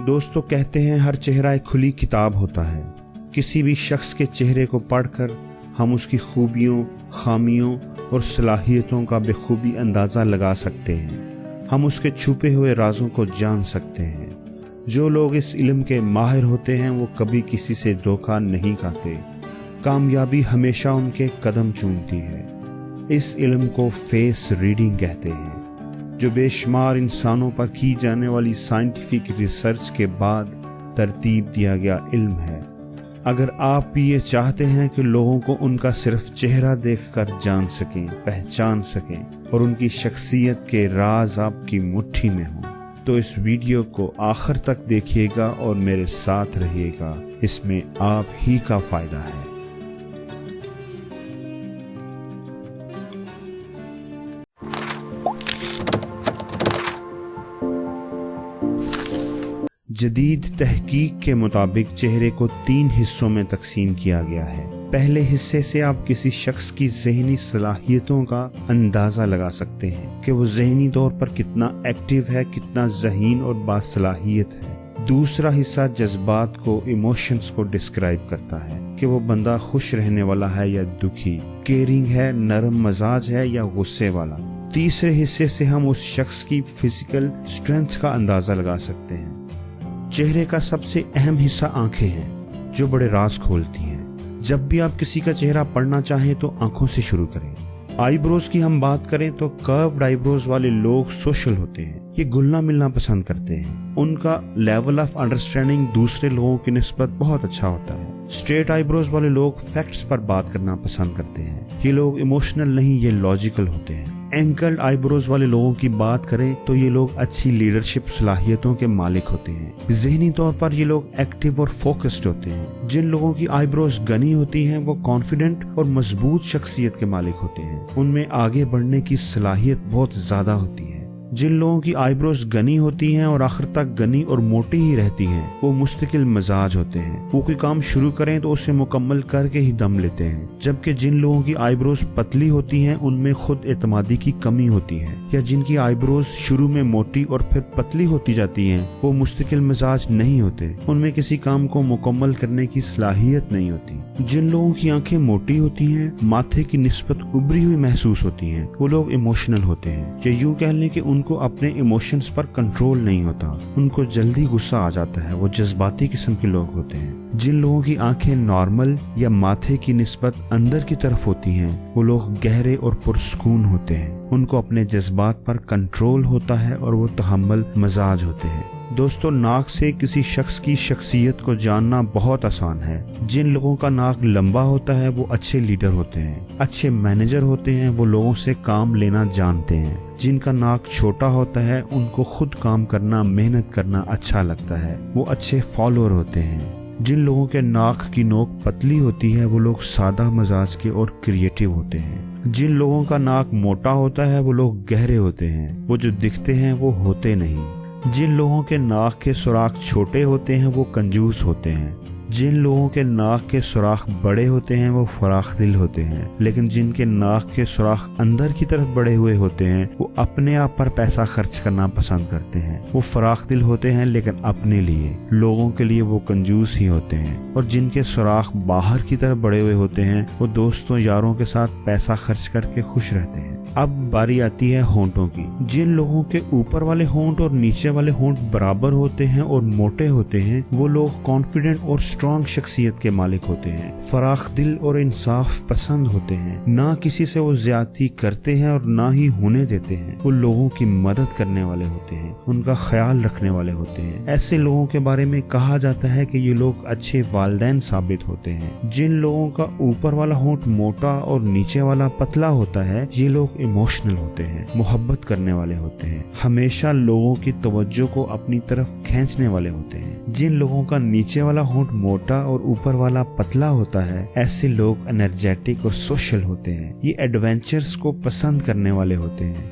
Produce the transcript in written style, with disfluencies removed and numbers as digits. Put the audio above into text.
دوستو کہتے ہیں ہر چہرہ ایک کھلی کتاب ہوتا ہے۔ کسی بھی شخص کے چہرے کو پڑھ کر ہم اس کی خوبیوں، خامیوں اور صلاحیتوں کا بخوبی اندازہ لگا سکتے ہیں۔ ہم اس کے چھپے ہوئے رازوں کو جان سکتے ہیں۔ جو لوگ اس علم کے ماہر ہوتے ہیں وہ کبھی کسی سے دھوکہ نہیں کھاتے۔ کامیابی ہمیشہ ان کے قدم چومتی ہے۔ اس علم کو فیس ریڈنگ کہتے ہیں، جو بے شمار انسانوں پر کی جانے والی سائنٹیفک ریسرچ کے بعد ترتیب دیا گیا علم ہے۔ اگر آپ بھی یہ چاہتے ہیں کہ لوگوں کو ان کا صرف چہرہ دیکھ کر جان سکیں، پہچان سکیں اور ان کی شخصیت کے راز آپ کی مٹھی میں ہوں، تو اس ویڈیو کو آخر تک دیکھیے گا اور میرے ساتھ رہیے گا۔ اس میں آپ ہی کا فائدہ ہے۔ جدید تحقیق کے مطابق چہرے کو 3 حصوں میں تقسیم کیا گیا ہے۔ پہلے حصے سے آپ کسی شخص کی ذہنی صلاحیتوں کا اندازہ لگا سکتے ہیں کہ وہ ذہنی طور پر کتنا ایکٹیو ہے، کتنا ذہین اور باصلاحیت ہے۔ دوسرا حصہ جذبات کو، ایموشنز کو ڈسکرائب کرتا ہے کہ وہ بندہ خوش رہنے والا ہے یا دکھی، کیئرنگ ہے، نرم مزاج ہے یا غصے والا۔ تیسرے حصے سے ہم اس شخص کی فزیکل اسٹرینتھ کا اندازہ لگا سکتے ہیں۔ چہرے کا سب سے اہم حصہ آنکھیں ہیں، جو بڑے راز کھولتی ہیں۔ جب بھی آپ کسی کا چہرہ پڑھنا چاہیں تو آنکھوں سے شروع کریں۔ آئی بروز کی ہم بات کریں تو کروڈ آئی بروز والے لوگ سوشل ہوتے ہیں، یہ گھلنا ملنا پسند کرتے ہیں۔ ان کا لیول آف انڈرسٹینڈنگ دوسرے لوگوں کی نسبت بہت اچھا ہوتا ہے۔ اسٹریٹ آئی بروز والے لوگ فیکٹس پر بات کرنا پسند کرتے ہیں، یہ لوگ ایموشنل نہیں، یہ لاجیکل ہوتے ہیں۔ اینکلڈ آئی بروز والے لوگوں کی بات کریں تو یہ لوگ اچھی لیڈرشپ صلاحیتوں کے مالک ہوتے ہیں۔ ذہنی طور پر یہ لوگ ایکٹیو اور فوکسڈ ہوتے ہیں۔ جن لوگوں کی آئی بروز گنی ہوتی ہیں وہ کانفیڈنٹ اور مضبوط شخصیت کے مالک ہوتے ہیں، ان میں آگے بڑھنے کی صلاحیت بہت زیادہ ہوتی ہے۔ جن لوگوں کی آئی بروز گنی ہوتی ہیں اور آخر تک گنی اور موٹی ہی رہتی ہیں وہ مستقل مزاج ہوتے ہیں، وہ کوئی کام شروع کریں تو اسے مکمل کر کے ہی دم لیتے ہیں۔ جبکہ جن لوگوں کی آئی بروز پتلی ہوتی ہیں ان میں خود اعتمادی کی کمی ہوتی ہے، یا جن کی آئی بروز شروع میں موٹی اور پھر پتلی ہوتی جاتی ہیں وہ مستقل مزاج نہیں ہوتے، ان میں کسی کام کو مکمل کرنے کی صلاحیت نہیں ہوتی۔ جن لوگوں کی آنکھیں موٹی ہوتی ہیں، ماتھے کی نسبت ابری ہوئی محسوس ہوتی ہیں، وہ لوگ ایموشنل ہوتے ہیں، یا یوں کہہ لیں کہ ان کو اپنے ایموشنز پر کنٹرول نہیں ہوتا، ان کو جلدی غصہ آ جاتا ہے، وہ جذباتی قسم کے لوگ ہوتے ہیں۔ جن لوگوں کی آنکھیں نارمل یا ماتھے کی نسبت اندر کی طرف ہوتی ہیں وہ لوگ گہرے اور پرسکون ہوتے ہیں، ان کو اپنے جذبات پر کنٹرول ہوتا ہے اور وہ تحمل مزاج ہوتے ہیں۔ دوستو، ناک سے کسی شخص کی شخصیت کو جاننا بہت آسان ہے۔ جن لوگوں کا ناک لمبا ہوتا ہے وہ اچھے لیڈر ہوتے ہیں، اچھے مینیجر ہوتے ہیں، وہ لوگوں سے کام لینا جانتے ہیں۔ جن کا ناک چھوٹا ہوتا ہے ان کو خود کام کرنا، محنت کرنا اچھا لگتا ہے، وہ اچھے فالوور ہوتے ہیں۔ جن لوگوں کے ناک کی نوک پتلی ہوتی ہے وہ لوگ سادہ مزاج کے اور کریٹیو ہوتے ہیں۔ جن لوگوں کا ناک موٹا ہوتا ہے وہ لوگ گہرے ہوتے ہیں، وہ جو دکھتے ہیں وہ ہوتے نہیں۔ جن لوگوں کے ناک کے سوراخ چھوٹے ہوتے ہیں وہ کنجوس ہوتے ہیں۔ جن لوگوں کے ناک کے سوراخ بڑے ہوتے ہیں وہ فراخ دل ہوتے ہیں، لیکن جن کے ناک کے سوراخ اندر کی طرف بڑے ہوئے ہوتے ہیں وہ اپنے آپ پر پیسہ خرچ کرنا پسند کرتے ہیں۔ وہ فراخ دل ہوتے ہیں لیکن اپنے لیے، لوگوں کے لیے وہ کنجوس ہی ہوتے ہیں۔ اور جن کے سوراخ باہر کی طرف بڑے ہوئے ہوتے ہیں وہ دوستوں یاروں کے ساتھ پیسہ خرچ کر کے خوش رہتے ہیں۔ اب باری آتی ہے ہونٹوں کی۔ جن لوگوں کے اوپر والے ہونٹ اور نیچے والے ہونٹ برابر ہوتے ہیں اور موٹے ہوتے ہیں وہ لوگ کانفیڈنٹ اور اسٹرانگ شخصیت کے مالک ہوتے ہیں، فراخ دل اور انصاف پسند ہوتے ہیں، نہ کسی سے وہ زیادتی کرتے ہیں اور نہ ہی ہونے دیتے ہیں۔ وہ لوگوں کی مدد کرنے والے ہوتے ہیں، ان کا خیال رکھنے والے ہوتے ہیں۔ ایسے لوگوں کے بارے میں کہا جاتا ہے کہ یہ لوگ اچھے والدین ثابت ہوتے ہیں۔ جن لوگوں کا اوپر والا ہونٹ موٹا اور نیچے والا پتلا ہوتا ہے یہ لوگ ایموشنل ہوتے ہیں، محبت کرنے والے ہوتے ہیں، ہمیشہ لوگوں کی توجہ کو اپنی طرف کھینچنے والے ہوتے ہیں۔ جن لوگوں کا نیچے والا ہونٹ موٹا اور اوپر والا پتلا ہوتا ہے ایسے لوگ انرجیٹک اور سوشل ہوتے ہیں، یہ ایڈونچرز کو پسند کرنے والے ہوتے ہیں،